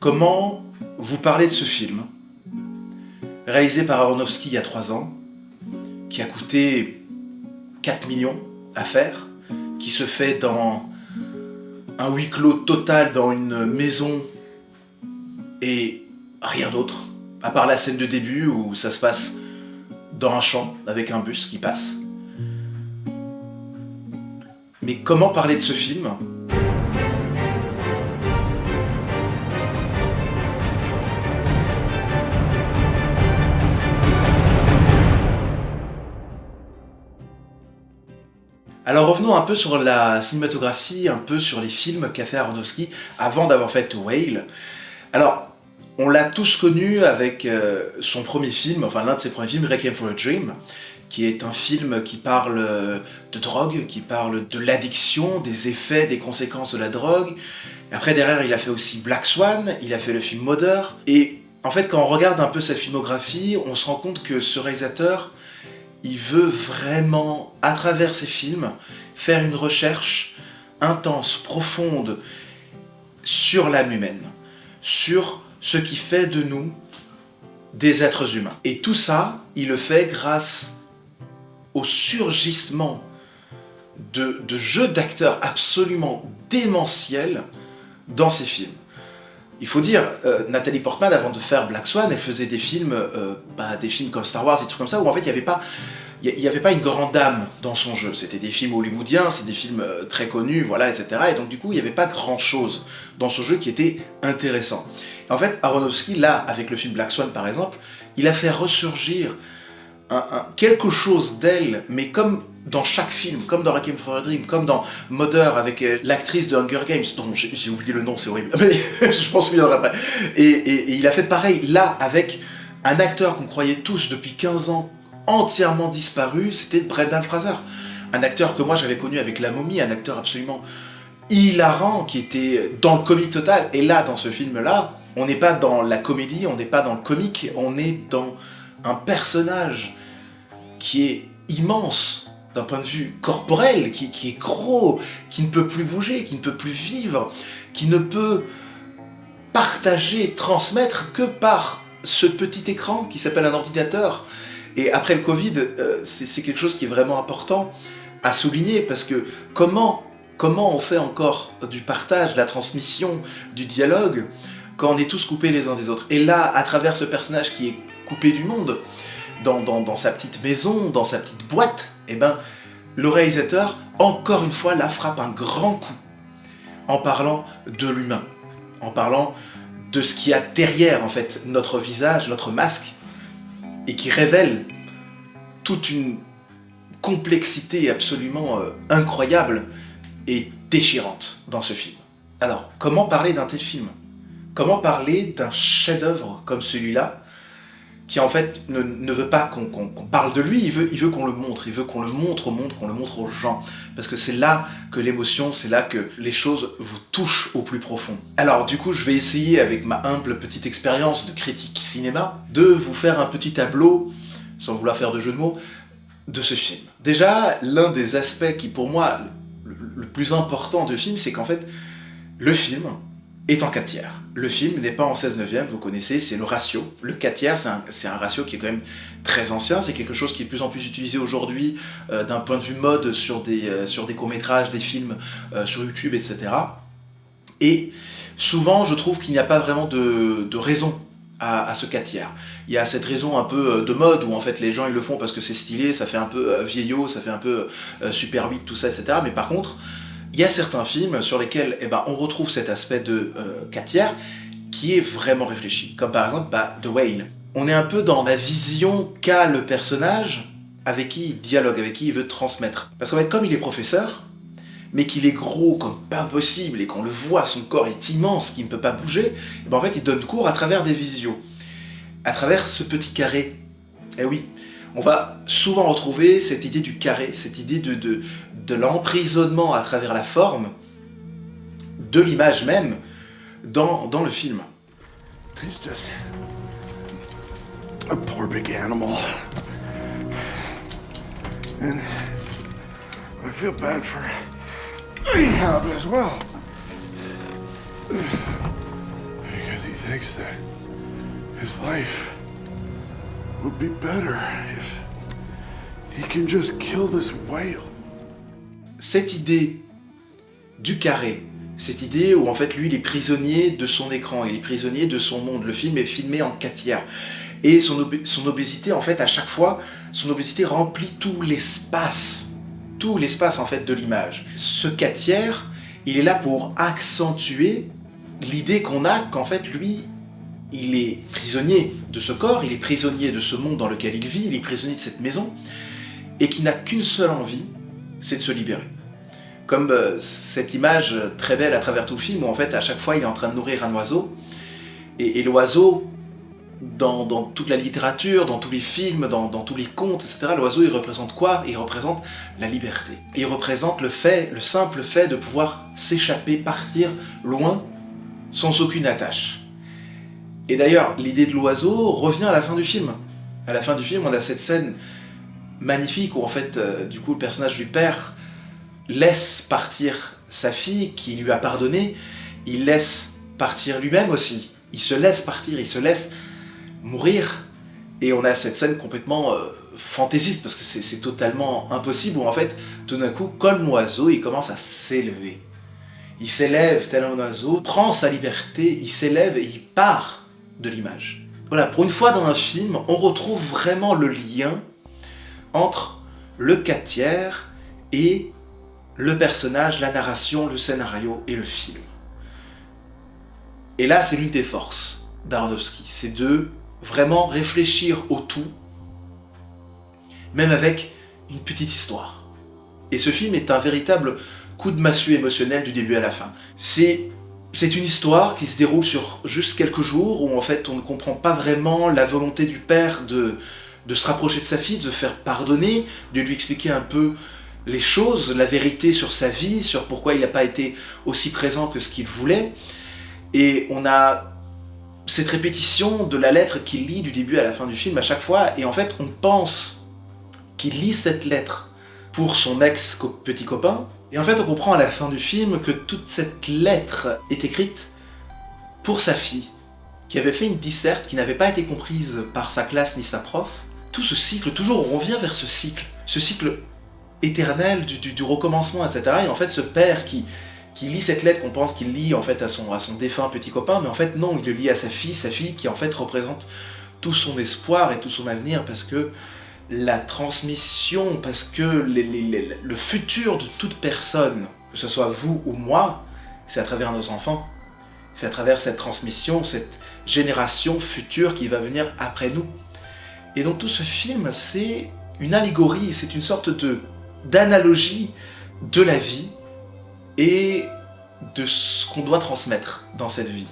Comment vous parlez de ce film, réalisé par Aronofsky il y a 3 ans, qui a coûté 4 millions à faire, qui se fait dans un huis clos total dans une maison et rien d'autre, à part la scène de début où ça se passe dans un champ avec un bus qui passe. Mais comment parler de ce film ? Alors revenons un peu sur la cinématographie, un peu sur les films qu'a fait Aronofsky avant d'avoir fait Whale. Alors, on l'a tous connu avec son premier film, enfin l'un de ses premiers films, Requiem for a Dream, qui est un film qui parle de drogue, qui parle de l'addiction, des effets, des conséquences de la drogue. Et après, derrière, il a fait aussi Black Swan, il a fait le film Mother. Et en fait, quand on regarde un peu sa filmographie, on se rend compte que ce réalisateur, il veut vraiment, à travers ses films, faire une recherche intense, profonde, sur l'âme humaine, sur ce qui fait de nous des êtres humains. Et tout ça, il le fait grâce au surgissement de jeux d'acteurs absolument démentiels dans ses films. Il faut dire, Nathalie Portman, avant de faire Black Swan, elle faisait des films comme Star Wars, des trucs comme ça, où en fait il n'y avait pas une grande âme dans son jeu. C'était des films hollywoodiens, c'est des films très connus, voilà, etc. Et donc du coup, il n'y avait pas grand-chose dans son jeu qui était intéressant. Et en fait, Aronofsky, là, avec le film Black Swan par exemple, il a fait ressurgir quelque chose d'elle, mais comme dans chaque film, comme dans Requiem for a Dream, comme dans Mother avec l'actrice de Hunger Games, dont j'ai oublié le nom, c'est horrible, mais je m'en souviendrai après. Et il a fait pareil là avec un acteur qu'on croyait tous depuis 15 ans entièrement disparu, c'était Brendan Fraser. Un acteur que moi j'avais connu avec La Momie, un acteur absolument hilarant qui était dans le comique total. Et là, dans ce film-là, on n'est pas dans la comédie, on n'est pas dans le comique, on est dans un personnage qui est immense d'un point de vue corporel, qui est gros, qui ne peut plus bouger, qui ne peut plus vivre, qui ne peut partager, transmettre que par ce petit écran qui s'appelle un ordinateur. Et après le Covid, c'est quelque chose qui est vraiment important à souligner, parce que comment on fait encore du partage, de la transmission, du dialogue, quand on est tous coupés les uns des autres. Et là, à travers ce personnage qui est coupé du monde, dans sa petite maison, dans sa petite boîte, eh ben, le réalisateur, encore une fois, là, frappe un grand coup en parlant de l'humain, en parlant de ce qu'il y a derrière, en fait, notre visage, notre masque, et qui révèle toute une complexité absolument incroyable et déchirante dans ce film. Alors, comment parler d'un tel film ? Comment parler d'un chef-d'œuvre comme celui-là, qui en fait ne veut pas qu'on parle de lui, il veut qu'on le montre, il veut qu'on le montre au monde, qu'on le montre aux gens, parce que c'est là que l'émotion, c'est là que les choses vous touchent au plus profond. Alors du coup, je vais essayer, avec ma humble petite expérience de critique cinéma, de vous faire un petit tableau, sans vouloir faire de jeu de mots, de ce film. Déjà, l'un des aspects qui pour moi, le plus important du film, c'est qu'en fait, le film est en 4/3. Le film n'est pas en 16/9, vous connaissez, c'est le ratio. Le 4/3, c'est un ratio qui est quand même très ancien, c'est quelque chose qui est de plus en plus utilisé aujourd'hui d'un point de vue mode sur des courts-métrages, des films sur YouTube, etc. Et souvent, je trouve qu'il n'y a pas vraiment de raison à ce 4/3. Il y a cette raison un peu de mode où en fait les gens ils le font parce que c'est stylé, ça fait un peu vieillot, ça fait un peu Super 8, tout ça, etc. Mais par contre, il y a certains films sur lesquels on retrouve cet aspect de 4/3 qui est vraiment réfléchi. Comme par exemple The Whale. On est un peu dans la vision qu'a le personnage avec qui il dialogue, avec qui il veut transmettre. Parce qu'en fait, comme il est professeur, mais qu'il est gros comme pas possible et qu'on le voit, son corps est immense, qu'il ne peut pas bouger, en fait il donne cours à travers des visios, à travers ce petit carré. Et oui, on va souvent retrouver cette idée du carré, cette idée de l'emprisonnement à travers la forme, de l'image même, dans le film. He's just a poor big animal. And I feel bad for Ahab as well. Because he's thinks that his life would be better if he can just kill this whale. Cette idée du carré, cette idée où en fait lui il est prisonnier de son écran, il est prisonnier de son monde, le film est filmé en 4 tiers. Et son obésité, en fait, à chaque fois, son obésité remplit tout l'espace en fait de l'image. Ce 4 tiers, il est là pour accentuer l'idée qu'on a qu'en fait lui, il est prisonnier de ce corps, il est prisonnier de ce monde dans lequel il vit, il est prisonnier de cette maison, et qui n'a qu'une seule envie, c'est de se libérer. Comme cette image très belle à travers tout le film, où en fait à chaque fois il est en train de nourrir un oiseau, et l'oiseau, dans toute la littérature, dans tous les films, dans tous les contes, etc., l'oiseau il représente quoi? Il représente la liberté. Il représente le simple fait de pouvoir s'échapper, partir loin, sans aucune attache. Et d'ailleurs, l'idée de l'oiseau revient à la fin du film. À la fin du film, on a cette scène magnifique où en fait, du coup, le personnage du père laisse partir sa fille qui lui a pardonné, il laisse partir lui-même aussi. Il se laisse partir, il se laisse mourir. Et on a cette scène complètement fantaisiste, parce que c'est totalement impossible, où en fait, tout d'un coup, comme l'oiseau, il commence à s'élever. Il s'élève tel un oiseau, prend sa liberté, il s'élève et il part de l'image. Voilà, pour une fois dans un film, on retrouve vraiment le lien entre le 4 tiers et le personnage, la narration, le scénario et le film. Et là, c'est l'une des forces d'Aronofsky, c'est de vraiment réfléchir au tout, même avec une petite histoire. Et ce film est un véritable coup de massue émotionnel du début à la fin. C'est une histoire qui se déroule sur juste quelques jours, où en fait on ne comprend pas vraiment la volonté du père de se rapprocher de sa fille, de se faire pardonner, de lui expliquer un peu les choses, la vérité sur sa vie, sur pourquoi il n'a pas été aussi présent que ce qu'il voulait. Et on a cette répétition de la lettre qu'il lit du début à la fin du film à chaque fois, et en fait on pense qu'il lit cette lettre pour son ex-petit copain, et en fait on comprend à la fin du film que toute cette lettre est écrite pour sa fille, qui avait fait une disserte qui n'avait pas été comprise par sa classe ni sa prof. Tout ce cycle, toujours on revient vers ce cycle éternel du recommencement, etc. Et en fait ce père qui lit cette lettre qu'on pense qu'il lit en fait à son défunt petit copain, mais en fait non, il le lit à sa fille qui en fait représente tout son espoir et tout son avenir, parce que la transmission, parce que le futur de toute personne, que ce soit vous ou moi, c'est à travers nos enfants, c'est à travers cette transmission, cette génération future qui va venir après nous. Et donc tout ce film, c'est une allégorie, c'est une sorte d'analogie de la vie et de ce qu'on doit transmettre dans cette vie.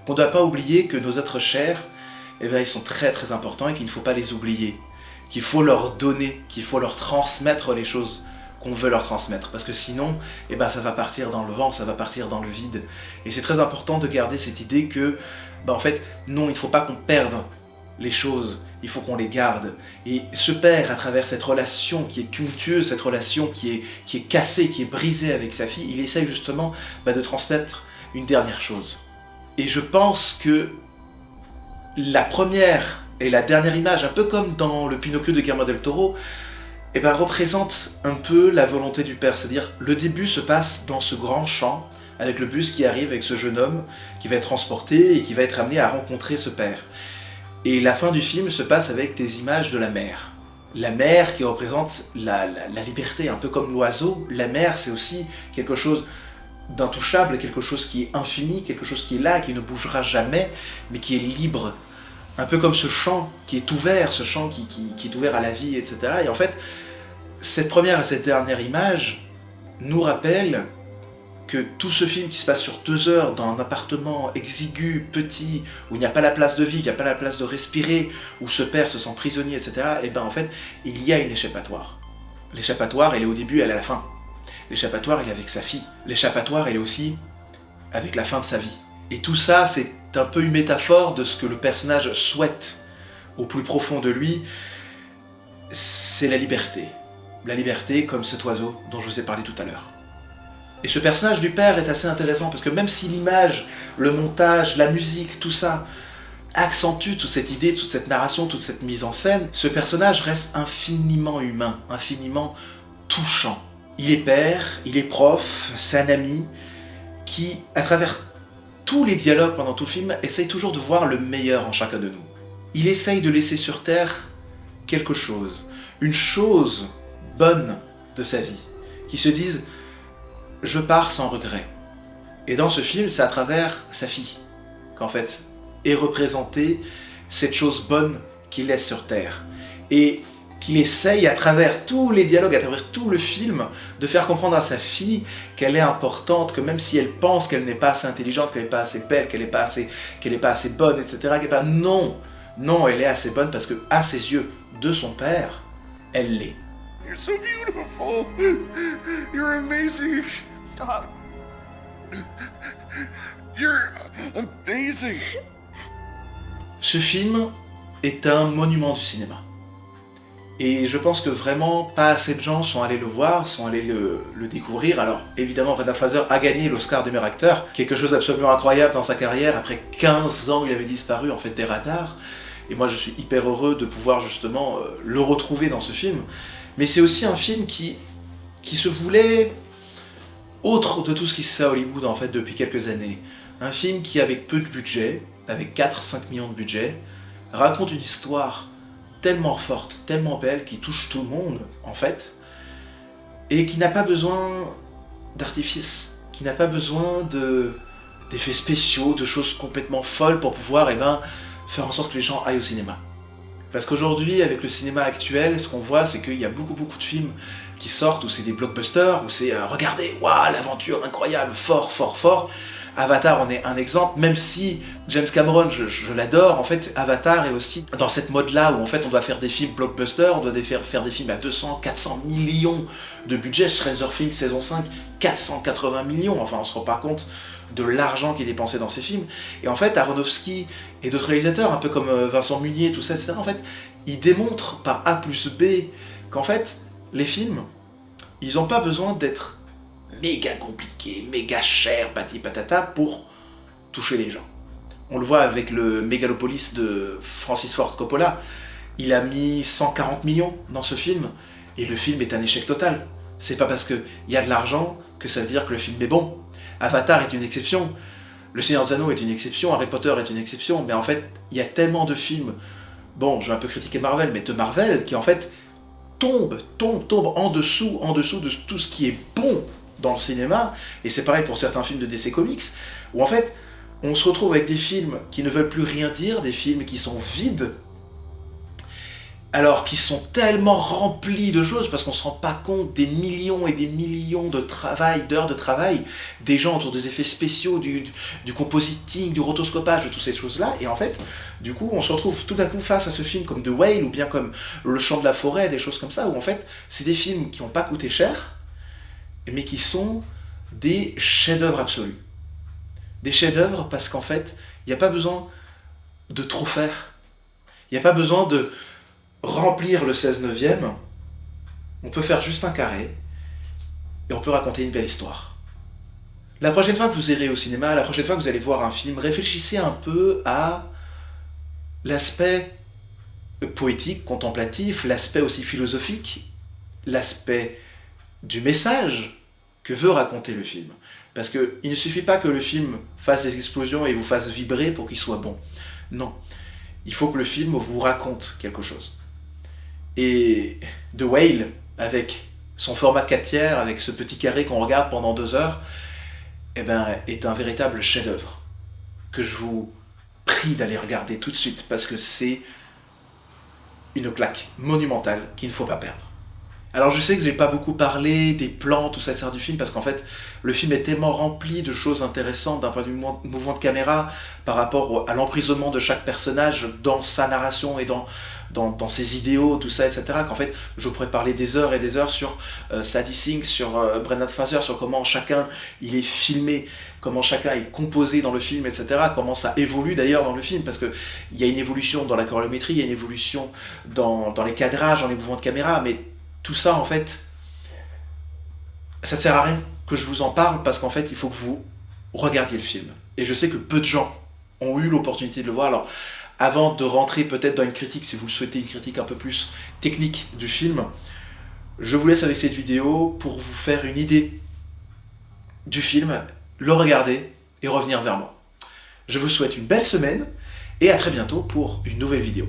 On ne doit pas oublier que nos êtres chers, eh bien, ils sont très très importants et qu'il ne faut pas les oublier, qu'il faut leur donner, qu'il faut leur transmettre les choses qu'on veut leur transmettre, parce que sinon, eh ben, ça va partir dans le vent, ça va partir dans le vide. Et c'est très important de garder cette idée que, ben, en fait, non, il ne faut pas qu'on perde les choses, il faut qu'on les garde. Et ce père, à travers cette relation qui est tumultueuse, cette relation qui est cassée, qui est brisée avec sa fille, il essaye justement de transmettre une dernière chose. Et je pense que la première et la dernière image, un peu comme dans le Pinocchio de Guillermo del Toro, représente un peu la volonté du père. C'est-à-dire, le début se passe dans ce grand champ, avec le bus qui arrive, avec ce jeune homme qui va être transporté et qui va être amené à rencontrer ce père. Et la fin du film se passe avec des images de la mer. La mer qui représente la liberté, un peu comme l'oiseau. La mer, c'est aussi quelque chose d'intouchable, quelque chose qui est infini, quelque chose qui est là, qui ne bougera jamais, mais qui est libre. Un peu comme ce champ qui est ouvert, ce champ qui est ouvert à la vie, etc. Et en fait, cette première et cette dernière image nous rappellent que tout ce film qui se passe sur 2 heures dans un appartement exigu, petit, où il n'y a pas la place de vivre, il n'y a pas la place de respirer, où ce père se sent prisonnier, etc., et ben en fait, il y a une échappatoire. L'échappatoire, elle est au début, elle est à la fin. L'échappatoire, elle est avec sa fille. L'échappatoire, elle est aussi avec la fin de sa vie. Et tout ça, c'est un peu une métaphore de ce que le personnage souhaite au plus profond de lui, c'est la liberté. La liberté comme cet oiseau dont je vous ai parlé tout à l'heure. Et ce personnage du père est assez intéressant parce que même si l'image, le montage, la musique, tout ça accentue toute cette idée, toute cette narration, toute cette mise en scène, ce personnage reste infiniment humain, infiniment touchant. Il est père, il est prof, c'est un ami qui, à travers tous les dialogues pendant tout le film, essaye toujours de voir le meilleur en chacun de nous. Il essaye de laisser sur Terre quelque chose, une chose bonne de sa vie, qui se dise « je pars sans regret ». Et dans ce film, c'est à travers sa fille qu'en fait est représentée cette chose bonne qu'il laisse sur Terre. Et qu'il essaye à travers tous les dialogues, à travers tout le film, de faire comprendre à sa fille qu'elle est importante, que même si elle pense qu'elle n'est pas assez intelligente, qu'elle n'est pas assez belle, qu'elle n'est pas assez bonne, etc., qu'elle est pas... Non, elle est assez bonne parce que, à ses yeux, de son père, elle l'est. You're so beautiful. You're amazing. Stop. You're amazing. Ce film est un monument du cinéma. Et je pense que vraiment pas assez de gens sont allés le voir, sont allés le découvrir. Alors évidemment, Brendan Fraser a gagné l'Oscar du meilleur acteur, quelque chose d'absolument incroyable dans sa carrière. Après 15 ans, il avait disparu en fait des radars. Et moi, je suis hyper heureux de pouvoir justement le retrouver dans ce film. Mais c'est aussi un film qui se voulait autre de tout ce qui se fait à Hollywood en fait depuis quelques années. Un film qui, avec peu de budget, avec 4-5 millions de budget, raconte une histoire tellement forte, tellement belle, qui touche tout le monde, en fait, et qui n'a pas besoin d'artifice, qui n'a pas besoin d'effets spéciaux, de choses complètement folles pour pouvoir faire en sorte que les gens aillent au cinéma. Parce qu'aujourd'hui, avec le cinéma actuel, ce qu'on voit, c'est qu'il y a beaucoup de films qui sortent, où c'est des blockbusters, où c'est regardez, waouh, l'aventure incroyable, fort. Avatar en est un exemple, même si James Cameron, je l'adore, en fait, Avatar est aussi dans cette mode-là où en fait on doit faire des films blockbusters, on doit faire des films à 200, 400 millions de budget. Stranger Things saison 5, 480 millions, enfin on se rend pas compte de l'argent qui est dépensé dans ces films. Et en fait, Aronofsky et d'autres réalisateurs, un peu comme Vincent Munier, tout ça, etc., en fait, ils démontrent par A plus B qu'en fait, les films, ils n'ont pas besoin d'être méga compliqué, méga cher, pati patata, pour toucher les gens. On le voit avec le Megalopolis de Francis Ford Coppola. Il a mis 140 millions dans ce film, et le film est un échec total. C'est pas parce qu'il y a de l'argent que ça veut dire que le film est bon. Avatar est une exception, Le Seigneur des Anneaux est une exception, Harry Potter est une exception, mais en fait, il y a tellement de films, bon, je vais un peu critiquer Marvel, mais de Marvel, qui en fait tombent en dessous de tout ce qui est bon dans le cinéma, et c'est pareil pour certains films de DC Comics, où en fait, on se retrouve avec des films qui ne veulent plus rien dire, des films qui sont vides, alors qu'ils sont tellement remplis de choses, parce qu'on ne se rend pas compte des millions et des millions d'heures de travail, des gens autour des effets spéciaux, du compositing, du rotoscopage, de toutes ces choses-là, et en fait, du coup, on se retrouve tout d'un coup face à ce film comme The Whale, ou bien comme Le Chant de la Forêt, des choses comme ça, où en fait, c'est des films qui n'ont pas coûté cher, mais qui sont des chefs-d'œuvre absolus. Des chefs-d'œuvre parce qu'en fait, il n'y a pas besoin de trop faire. Il n'y a pas besoin de remplir le 16/9. On peut faire juste un carré et on peut raconter une belle histoire. La prochaine fois que vous irez au cinéma, la prochaine fois que vous allez voir un film, réfléchissez un peu à l'aspect poétique, contemplatif, l'aspect aussi philosophique, l'aspect du message que veut raconter le film. Parce qu'il ne suffit pas que le film fasse des explosions et vous fasse vibrer pour qu'il soit bon. Non. Il faut que le film vous raconte quelque chose. Et The Whale, avec son format 4/3, avec ce petit carré qu'on regarde pendant 2 heures, est un véritable chef-d'œuvre que je vous prie d'aller regarder tout de suite, parce que c'est une claque monumentale qu'il ne faut pas perdre. Alors je sais que je n'ai pas beaucoup parlé des plans, tout ça, etc. du film, parce qu'en fait, le film est tellement rempli de choses intéressantes d'un point de vue mouvement de caméra, par rapport à l'emprisonnement de chaque personnage dans sa narration et dans ses idéaux, tout ça, etc., qu'en fait, je pourrais parler des heures et des heures sur Sadie Sink, sur Brendan Fraser, sur comment chacun il est filmé, comment chacun est composé dans le film, etc., comment ça évolue d'ailleurs dans le film, parce qu'il y a une évolution dans la colorimétrie, il y a une évolution dans les cadrages, dans les mouvements de caméra, mais tout ça, en fait, ça ne sert à rien. que je vous en parle parce qu'en fait, il faut que vous regardiez le film. Et je sais que peu de gens ont eu l'opportunité de le voir. Alors, avant de rentrer peut-être dans une critique, si vous le souhaitez, une critique un peu plus technique du film, je vous laisse avec cette vidéo pour vous faire une idée du film, le regarder et revenir vers moi. Je vous souhaite une belle semaine et à très bientôt pour une nouvelle vidéo.